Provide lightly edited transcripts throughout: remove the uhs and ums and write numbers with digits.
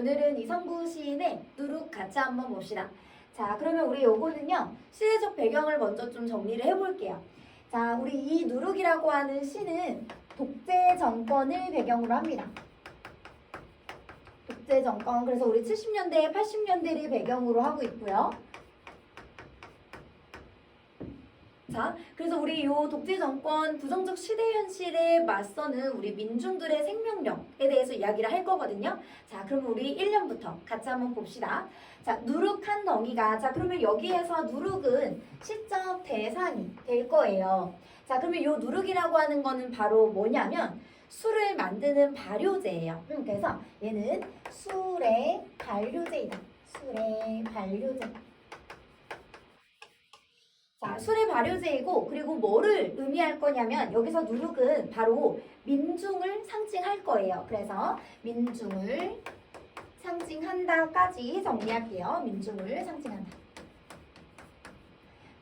오늘은 이성구 시인의 누룩 같이 한번 봅시다. 자, 그러면 우리 요거는요, 시대적 배경을 먼저 좀 정리를 해볼게요. 자, 우리 이 누룩이라고 하는 시는 독재 정권을 배경으로 합니다. 독재 정권, 그래서 우리 70년대, 80년대를 배경으로 하고 있고요. 자, 그래서 우리 요 독재 정권 부정적 시대 현실에 맞서는 우리 민중들의 생명력에 대해서 이야기를 할 거거든요. 자, 그럼 우리 1년부터 같이 한번 봅시다. 자, 누룩한 덩이가, 자, 그러면 여기에서 누룩은 시적 대상이 될 거예요. 자, 그러면 요 누룩이라고 하는 거는 바로 뭐냐면 술을 만드는 발효제예요. 그래서 얘는 술의 발효제이다. 술의 발효제. 자, 술의 발효제이고, 그리고 뭐를 의미할 거냐면 여기서 누룩은 바로 민중을 상징할 거예요. 그래서 민중을 상징한다까지 정리할게요. 민중을 상징한다.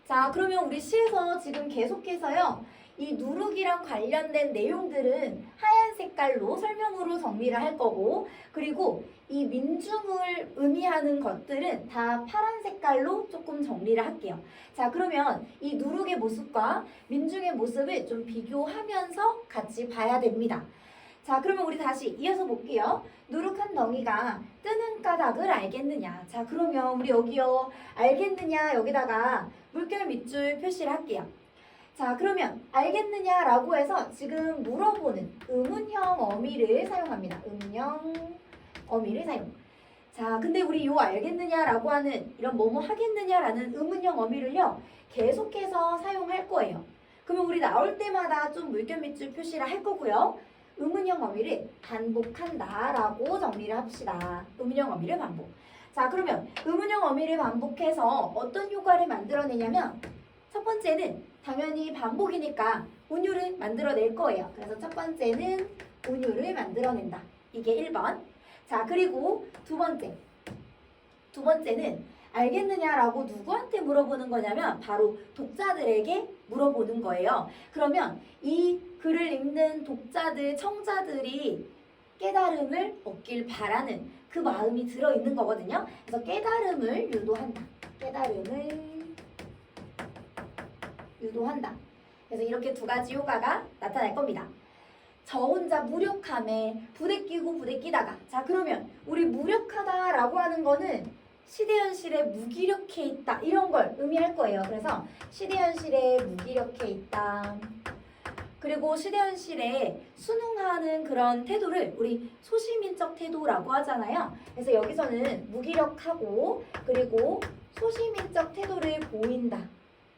자, 그러면 우리 시에서 지금 계속해서요, 이 누룩이랑 관련된 내용들은 하얀 색깔로 설명으로 정리를 할 거고, 그리고 이 민중을 의미하는 것들은 다 파란 색깔로 조금 정리를 할게요. 자, 그러면 이 누룩의 모습과 민중의 모습을 좀 비교하면서 같이 봐야 됩니다. 자, 그러면 우리 다시 이어서 볼게요. 누룩한 덩이가 뜨는 까닭을 알겠느냐. 자, 그러면 우리 여기요, 알겠느냐 여기다가 물결 밑줄 표시를 할게요. 자, 그러면 알겠느냐라고 해서 지금 물어보는 의문형 어미를 사용합니다. 의문형 어미를 사용. 자, 근데 우리 요 알겠느냐라고 하는 이런 뭐뭐 하겠느냐라는 의문형 어미를요, 계속해서 사용할 거예요. 그러면 우리 나올 때마다 좀 물결 밑줄 표시를 할 거고요. 의문형 어미를 반복한다라고 정리를 합시다. 의문형 어미를 반복. 자, 그러면 의문형 어미를 반복해서 어떤 효과를 만들어내냐면 첫 번째는 당연히 반복이니까 운율을 만들어낼 거예요. 그래서 첫 번째는 운율을 만들어낸다. 이게 1번. 자, 그리고 두 번째는 알겠느냐라고 누구한테 물어보는 거냐면 바로 독자들에게 물어보는 거예요. 그러면 이 글을 읽는 독자들, 청자들이 깨달음을 얻길 바라는 그 마음이 들어있는 거거든요. 그래서 깨달음을 유도한다. 깨달음을 유도한다. 그래서 이렇게 두 가지 효과가 나타날 겁니다. 저 혼자 무력함에 부대끼고 부대끼다가, 자, 그러면 우리 무력하다라고 하는 거는 시대현실에 무기력해 있다, 이런 걸 의미할 거예요. 그래서 시대현실에 무기력해 있다. 그리고 시대현실에 순응하는 그런 태도를 우리 소시민적 태도라고 하잖아요. 그래서 여기서는 무기력하고 그리고 소시민적 태도를 보인다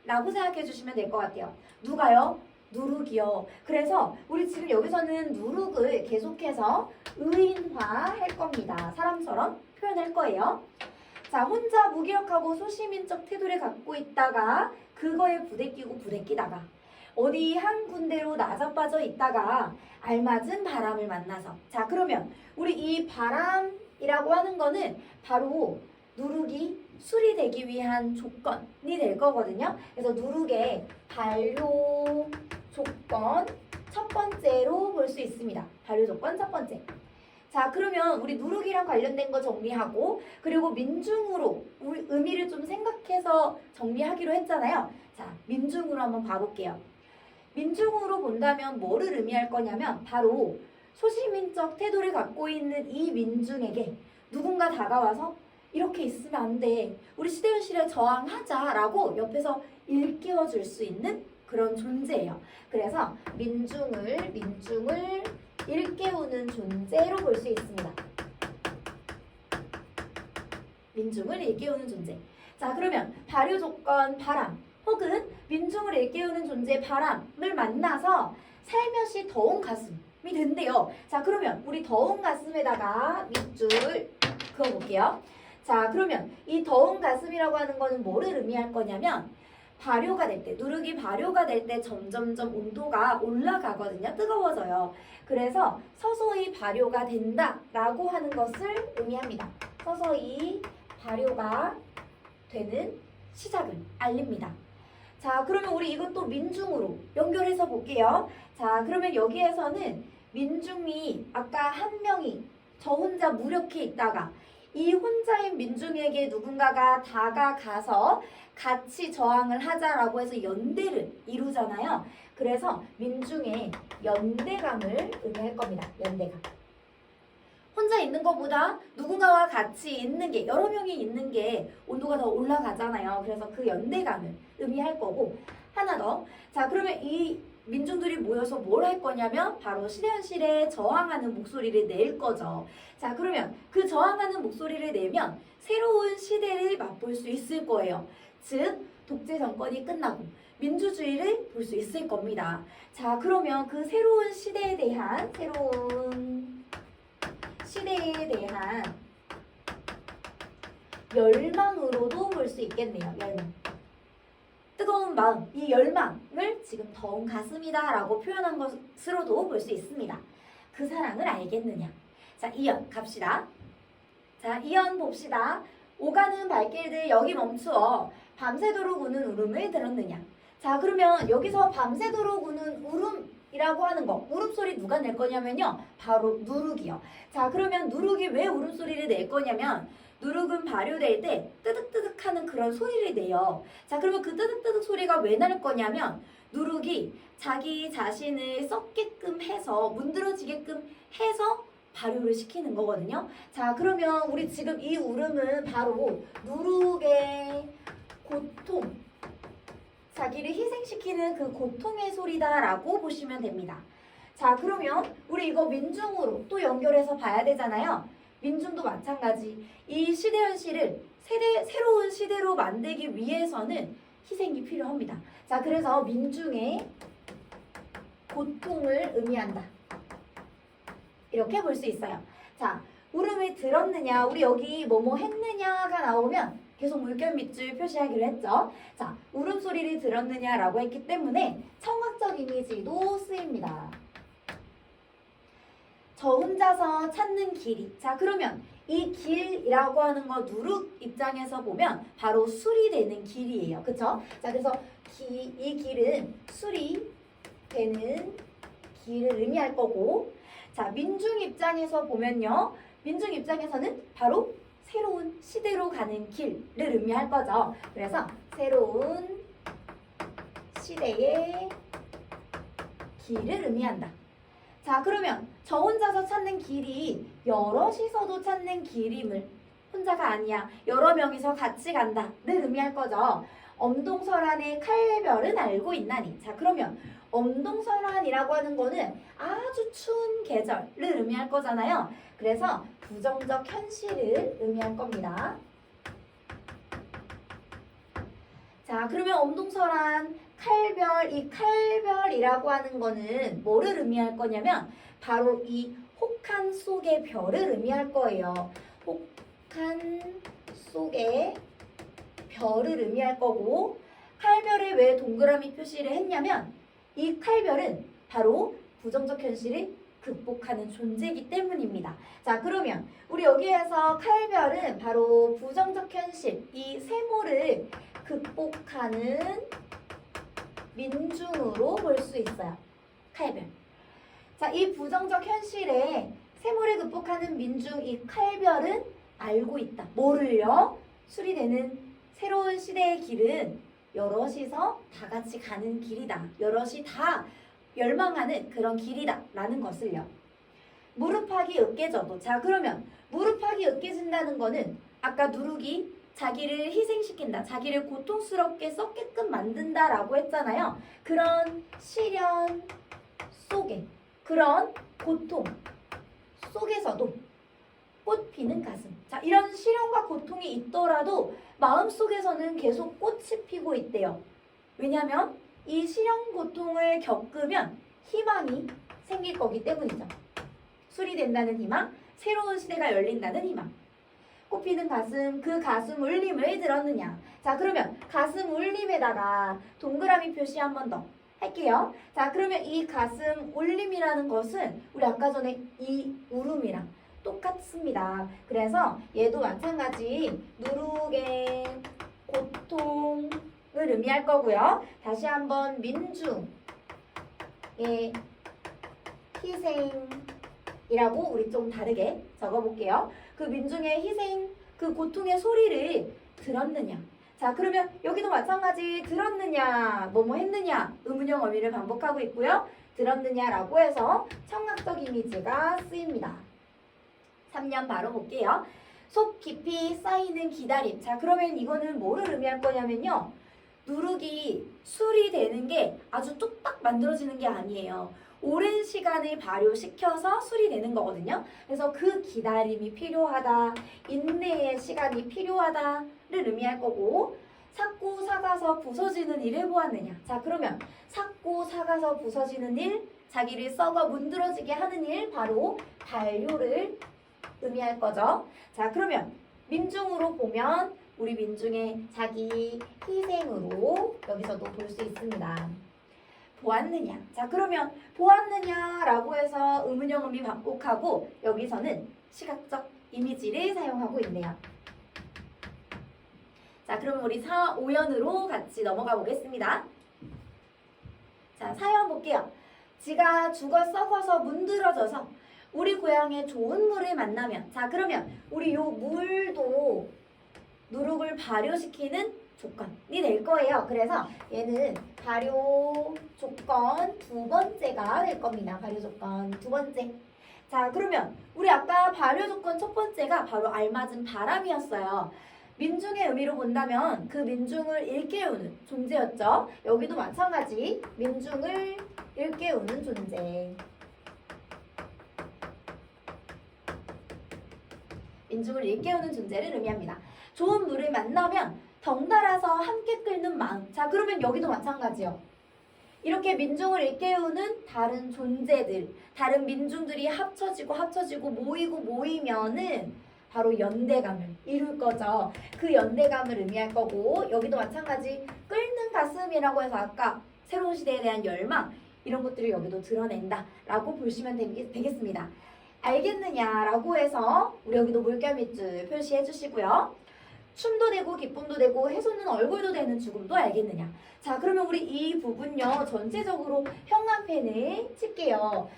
라고 생각해 주시면 될 것 같아요. 누가요? 누룩이요. 그래서 우리 지금 여기서는 누룩을 계속해서 의인화할 겁니다. 사람처럼 표현할 거예요. 자, 혼자 무기력하고 소시민적 태도를 갖고 있다가 그거에 부대끼고 부대끼다가 어디 한 군데로 나자빠져 있다가 알맞은 바람을 만나서, 자, 그러면 우리 이 바람이라고 하는 거는 바로 누룩이 술이 되기 위한 조건이 될 거거든요. 그래서 누룩의 반려 조건 첫 번째로 볼 수 있습니다. 반려 조건 첫 번째. 자, 그러면 우리 누룩이랑 관련된 거 정리하고, 그리고 민중으로 우리 의미를 좀 생각해서 정리하기로 했잖아요. 자, 민중으로 한번 봐볼게요. 민중으로 본다면 뭐를 의미할 거냐면 바로 소시민적 태도를 갖고 있는 이 민중에게 누군가 다가와서 이렇게 있으면 안 돼, 우리 시대현실에 저항하자라고 옆에서 일깨워 줄 수 있는 그런 존재예요. 그래서 민중을 일깨우는 존재로 볼 수 있습니다. 민중을 일깨우는 존재. 자, 그러면 발효 조건 바람 혹은 민중을 일깨우는 존재 바람을 만나서 살며시 더운 가슴이 된대요. 자, 그러면 우리 더운 가슴에다가 밑줄 그어볼게요. 자, 그러면 이 더운 가슴이라고 하는 거는 뭐를 의미할 거냐면 발효가 될 때, 누룩이 발효가 될 때 점점점 온도가 올라가거든요. 뜨거워져요. 그래서 서서히 발효가 된다라고 하는 것을 의미합니다. 서서히 발효가 되는 시작을 알립니다. 자, 그러면 우리 이것도 민중으로 연결해서 볼게요. 자, 그러면 여기에서는 민중이 아까 한 명이 저 혼자 무력해 있다가 이 혼자인 민중에게 누군가가 다가가서 같이 저항을 하자라고 해서 연대를 이루잖아요. 그래서 민중의 연대감을 의미할 겁니다. 연대감. 혼자 있는 것보다 누군가와 같이 있는 게, 여러 명이 있는 게 온도가 더 올라가잖아요. 그래서 그 연대감을 의미할 거고, 하나 더. 자, 그러면 이 민중들이 모여서 뭘 할 거냐면 바로 시대현실에 저항하는 목소리를 낼 거죠. 자, 그러면 그 저항하는 목소리를 내면 새로운 시대를 맛볼 수 있을 거예요. 즉, 독재 정권이 끝나고 민주주의를 볼 수 있을 겁니다. 자, 그러면 그 새로운 시대에 대한 열망으로도 볼 수 있겠네요. 열망. 뜨거운 마음, 이 열망을 지금 더운 가슴이다 라고 표현한 것으로도 볼 수 있습니다. 그 사랑을 알겠느냐. 자, 2연 갑시다. 자, 2연 봅시다. 오가는 발길들 여기 멈추어 밤새도록 우는 울음을 들었느냐. 자, 그러면 여기서 밤새도록 우는 울음이라고 하는 거, 울음소리 누가 낼 거냐면요, 바로 누룩이요. 자, 그러면 누룩이 왜 울음소리를 낼 거냐면 누룩은 발효될 때 뜨득뜨득 하는 그런 소리를 내요. 자, 그러면 그 뜨득뜨득 소리가 왜 날 거냐면 누룩이 자기 자신을 썩게끔 해서, 문드러지게끔 해서 발효를 시키는 거거든요. 자, 그러면 우리 지금 이 울음은 바로 누룩의 고통, 자기를 희생시키는 그 고통의 소리다라고 보시면 됩니다. 자, 그러면 우리 이거 민중으로 또 연결해서 봐야 되잖아요. 민중도 마찬가지. 이 시대현실을 새로운 시대로 만들기 위해서는 희생이 필요합니다. 자, 그래서 민중의 고통을 의미한다. 이렇게 볼 수 있어요. 자, 울음을 들었느냐, 우리 여기 뭐뭐 했느냐가 나오면 계속 물결 밑줄 표시하기로 했죠. 자, 울음소리를 들었느냐라고 했기 때문에 청각적 이미지도 쓰입니다. 저 혼자서 찾는 길이. 자, 그러면 이 길이라고 하는 거 누룩 입장에서 보면 바로 수리되는 길이에요. 그쵸? 자, 그래서 이 길은 수리되는 길을 의미할 거고, 자, 민중 입장에서 보면요, 민중 입장에서는 바로 새로운 시대로 가는 길을 의미할 거죠. 그래서 새로운 시대의 길을 의미한다. 자, 그러면 저 혼자서 찾는 길이 여럿이서도 찾는 길임을, 혼자가 아니야, 여러 명이서 같이 간다를 의미할 거죠. 엄동설한의 칼별은 알고 있나니. 자, 그러면 엄동설한이라고 하는 거는 아주 추운 계절을 의미할 거잖아요. 그래서 부정적 현실을 의미할 겁니다. 자, 그러면 엄동설한, 칼별, 이 칼별이라고 하는 거는 뭐를 의미할 거냐면 바로 이 혹한 속의 별을 의미할 거예요. 혹한 속의 별을 의미할 거고, 칼별에 왜 동그라미 표시를 했냐면 이 칼별은 바로 부정적 현실을 극복하는 존재이기 때문입니다. 자, 그러면 우리 여기에서 칼별은 바로 부정적 현실, 이 세모를 극복하는 민중으로 볼 수 있어요. 칼별. 자, 이 부정적 현실에 세모를 극복하는 민중, 이 칼별은 알고 있다. 뭐를요? 수리되는 새로운 시대의 길은 여럿이서 다 같이 가는 길이다. 여럿이 다 열망하는 그런 길이다 라는 것을요. 무릎팍이 으깨져도. 자, 그러면 무릎팍이 으깨진다는 거는 아까 누룩이 자기를 희생시킨다, 자기를 고통스럽게 썩게끔 만든다 라고 했잖아요. 그런 시련 속에, 그런 고통 속에서도 꽃 피는 가슴. 자, 이런 시련과 고통이 있더라도 마음속에서는 계속 꽃이 피고 있대요. 왜냐하면 이 시련 고통을 겪으면 희망이 생길 거기 때문이죠. 수리된다는 희망, 새로운 시대가 열린다는 희망. 꽃피는 가슴, 그 가슴 울림을 들었느냐. 자, 그러면 가슴 울림에다가 동그라미 표시 한 번 더 할게요. 자, 그러면 이 가슴 울림이라는 것은 우리 아까 전에 이 울음이랑 똑같습니다. 그래서 얘도 마찬가지 누룩의 고통을 의미할 거고요. 다시 한번 민중의 희생 이라고 우리 좀 다르게 적어볼게요. 그 민중의 희생, 그 고통의 소리를 들었느냐. 자, 그러면 여기도 마찬가지 들었느냐, 뭐뭐 했느냐, 의문형 어미를 반복하고 있고요. 들었느냐라고 해서 청각적 이미지가 쓰입니다. 3년 바로 볼게요. 속 깊이 쌓이는 기다림. 자, 그러면 이거는 뭐를 의미할 거냐면요. 누룩이 수리되는 게 아주 뚝딱 만들어지는 게 아니에요. 오랜 시간을 발효시켜서 수리되는 거거든요. 그래서 그 기다림이 필요하다, 인내의 시간이 필요하다를 의미할 거고, 삭고 삭아서 부서지는 일을 보았느냐. 자, 그러면 삭고 삭아서 부서지는 일, 자기를 썩어 문드러지게 하는 일, 바로 발효를 의미할 거죠. 자, 그러면 민중으로 보면 우리 민중의 자기 희생으로 여기서도 볼 수 있습니다. 보았느냐. 자, 그러면 보았느냐라고 해서 의문형 의미 반복하고 여기서는 시각적 이미지를 사용하고 있네요. 자, 그럼 우리 5연으로 같이 넘어가 보겠습니다. 자, 4연 볼게요. 지가 죽어 썩어서 문드러져서 우리 고향에 좋은 물을 만나면, 자, 그러면 우리 요 물도 누룩을 발효시키는 조건이 될 거예요. 그래서 얘는 발효 조건 두 번째가 될 겁니다. 발효 조건 두 번째. 자, 그러면 우리 아까 발효 조건 첫 번째가 바로 알맞은 바람이었어요. 민중의 의미로 본다면 그 민중을 일깨우는 존재였죠. 여기도 마찬가지 민중을 일깨우는 존재. 민중을 일깨우는 존재를 의미합니다. 좋은 물을 만나면 덩달아서 함께 끓는 마음. 자, 그러면 여기도 마찬가지요. 이렇게 민중을 일깨우는 다른 존재들, 다른 민중들이 합쳐지고 모이면은 바로 연대감을 이룰 거죠. 그 연대감을 의미할 거고, 여기도 마찬가지 끓는 가슴이라고 해서 아까 새로운 시대에 대한 열망, 이런 것들을 여기도 드러낸다 라고 보시면 되겠습니다. 알겠느냐라고 해서 우리 여기도 물결밑줄 표시해 주시고요. 춤도 되고 기쁨도 되고 해솟는 얼굴도 되는 죽음도 알겠느냐. 자, 그러면 우리 이 부분요 전체적으로 형광펜을 칠게요.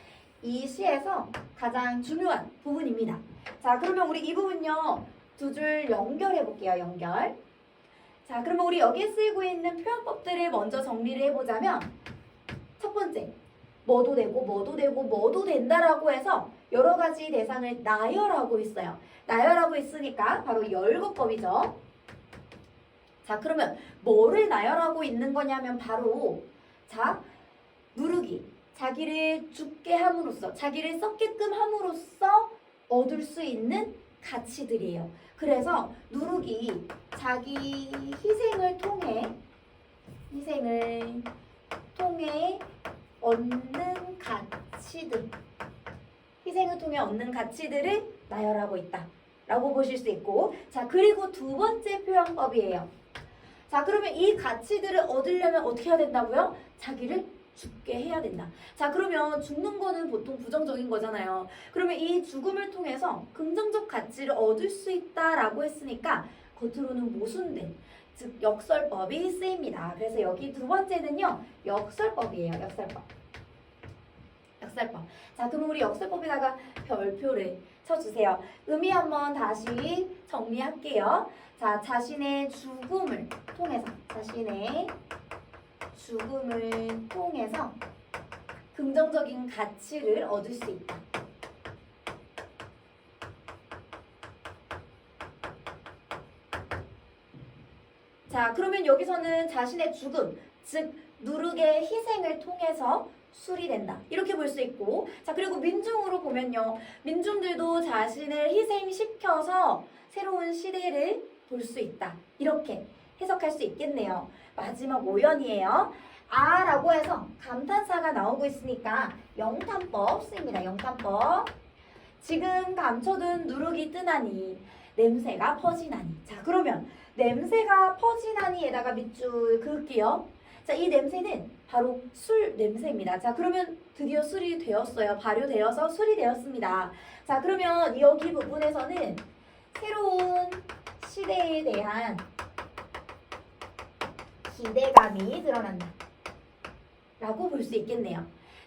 이 시에서 가장 중요한 부분입니다. 자, 그러면 우리 이 부분요 두 줄 연결해 볼게요. 연결. 자, 그러면 우리 여기에 쓰이고 있는 표현법들을 먼저 정리를 해보자면, 첫 번째, 뭐도 되고 된다라고 해서 여러 가지 대상을 나열하고 있어요. 나열하고 있으니까 바로 열거법이죠. 자, 그러면 뭐를 나열하고 있는 거냐면 바로, 자, 누룩이 자기를 죽게 함으로써, 자기를 썩게끔 함으로써 얻을 수 있는 가치들이에요. 그래서 누룩이 자기 희생을 통해 얻는 가치들, 희생을 통해 얻는 가치들을 나열하고 있다 라고 보실 수 있고, 자, 그리고 두 번째 표현법이에요. 자, 그러면 이 가치들을 얻으려면 어떻게 해야 된다고요? 자기를 죽게 해야 된다. 자, 그러면 죽는 거는 보통 부정적인 거잖아요. 그러면 이 죽음을 통해서 긍정적 가치를 얻을 수 있다라고 했으니까 겉으로는 모순된, 즉 역설법이 쓰입니다. 그래서 여기 두 번째는요 역설법이에요. 역설법. 자, 그럼 우리 역설법에다가 별표를 쳐주세요. 의미 한번 다시 정리할게요. 자, 자신의 죽음을 통해서 긍정적인 가치를 얻을 수 있다. 자, 그러면 여기서는 자신의 죽음, 즉 누룩의 희생을 통해서 수리된다. 이렇게 볼 수 있고, 자, 그리고 민중으로 보면요. 민중들도 자신을 희생시켜서 새로운 시대를 볼 수 있다. 이렇게 해석할 수 있겠네요. 마지막 5연이에요. 라고 해서 감탄사가 나오고 있으니까 영탄법 쓰입니다. 영탄법. 지금 감춰둔 누룩이 뜨나니 냄새가 퍼지나니. 자, 그러면 냄새가 퍼지나니에다가 밑줄 그을게요. 자, 이 냄새는 바로 술 냄새입니다. 자, 그러면 드디어 술이 되었어요. 발효되어서 술이 되었습니다. 자, 그러면 여기 부분에서는 새로운 시대에 대한 기대감이 드러난다 라고 볼 수 있겠네요.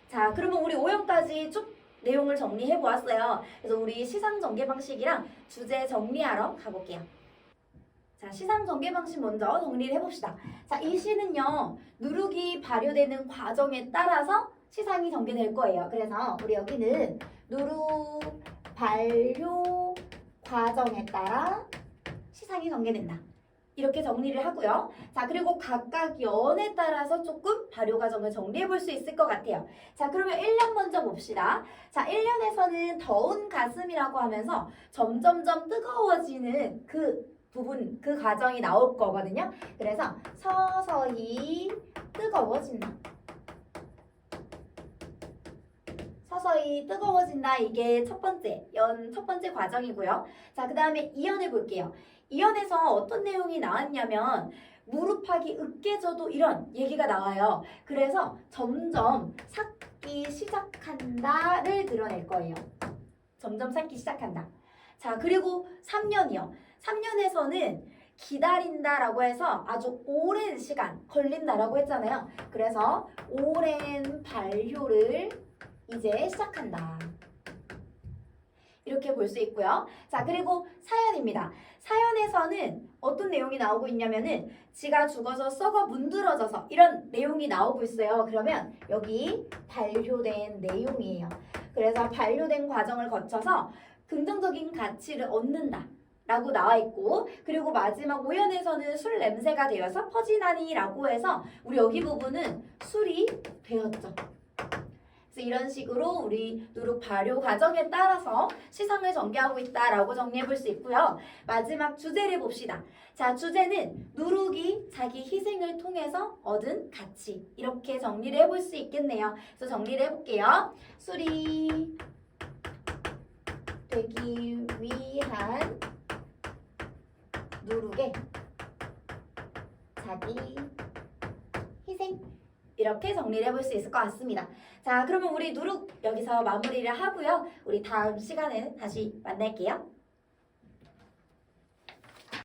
자, 그러면 우리 5연까지 쭉 내용을 정리해 보았어요. 그래서 우리 시상 전개 방식이랑 주제 정리하러 가볼게요. 자, 시상 전개 방식 먼저 정리를 해봅시다. 자, 이 시는요, 누룩이 발효되는 과정에 따라서 시상이 전개될 거예요. 그래서 우리 여기는 누룩 발효 과정에 따라 시상이 전개된다. 이렇게 정리를 하고요. 자, 그리고 각각 연에 따라서 조금 발효 과정을 정리해 볼 수 있을 것 같아요. 자, 그러면 1년 먼저 봅시다. 자, 1년에서는 더운 가슴이라고 하면서 점점점 뜨거워지는 그 부분, 그 과정이 나올 거거든요. 그래서 서서히 뜨거워진다. 서서히 뜨거워진다. 이게 첫 번째 과정이고요. 자, 그 다음에 2연을 볼게요. 2연에서 어떤 내용이 나왔냐면 무릎팍이 으깨져도 이런 얘기가 나와요. 그래서 점점 삭기 시작한다를 드러낼 거예요. 점점 삭기 시작한다. 자, 그리고 3년이요. 3년에서는 기다린다라고 해서 아주 오랜 시간 걸린다라고 했잖아요. 그래서 오랜 발효를 이제 시작한다. 이렇게 볼 수 있고요. 자, 그리고 사연입니다. 사연에서는 어떤 내용이 나오고 있냐면은 지가 죽어서 썩어 문드러져서 이런 내용이 나오고 있어요. 그러면 여기 발효된 내용이에요. 그래서 발효된 과정을 거쳐서 긍정적인 가치를 얻는다 라고 나와 있고, 그리고 마지막 5연에서는 술 냄새가 되어서 퍼지나니 라고 해서 우리 여기 부분은 술이 되었죠. 그래서 이런 식으로 우리 누룩 발효 과정에 따라서 시상을 전개하고 있다라고 정리해 볼 수 있고요. 마지막 주제를 봅시다. 자, 주제는 누룩이 자기 희생을 통해서 얻은 가치. 이렇게 정리를 해볼 수 있겠네요. 그래서 정리를 해볼게요. 술이 되기 위한 누룩의 자기 희생. 이렇게 정리를 해볼 수 있을 것 같습니다. 자, 그러면 우리 누룩 여기서 마무리를 하고요. 우리 다음 시간에 다시 만날게요.